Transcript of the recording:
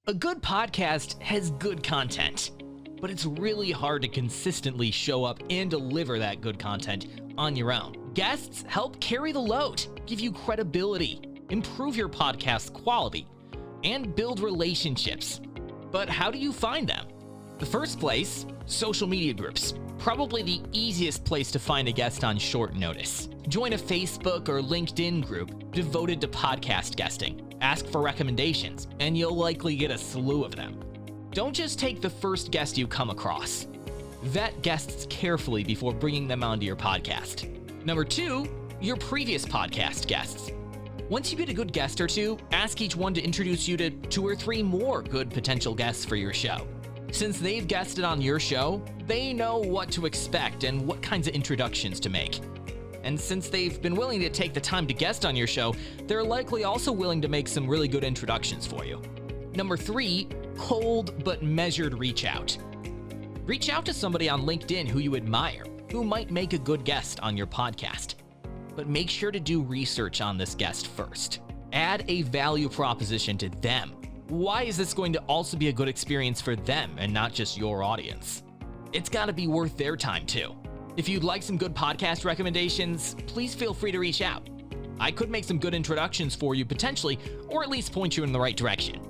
A good podcast has good content, but it's really hard to consistently show up and deliver that good content on your own. Guests help carry the load, give you credibility, improve your podcast's quality, and build relationships. But how do you find them? The first place, social media groups. Probably the easiest place to find a guest on short notice. Join a Facebook or LinkedIn group devoted to podcast guesting. Ask for recommendations, and you'll likely get a slew of them. Don't just take the first guest you come across. Vet guests carefully before bringing them onto your podcast. Number 2, your previous podcast guests. Once you get a good guest or two, ask each one to introduce you to 2 or 3 more good potential guests for your show. Since they've guested on your show, they know what to expect and what kinds of introductions to make. And since they've been willing to take the time to guest on your show, they're likely also willing to make some really good introductions for you. Number 3, cold but measured reach out. Reach out to somebody on LinkedIn who you admire, who might make a good guest on your podcast. But make sure to do research on this guest first. Add a value proposition to them. Why is this going to also be a good experience for them and not just your audience? It's got to be worth their time too. If you'd like some good podcast recommendations, please feel free to reach out. I could make some good introductions for you potentially, or at least point you in the right direction.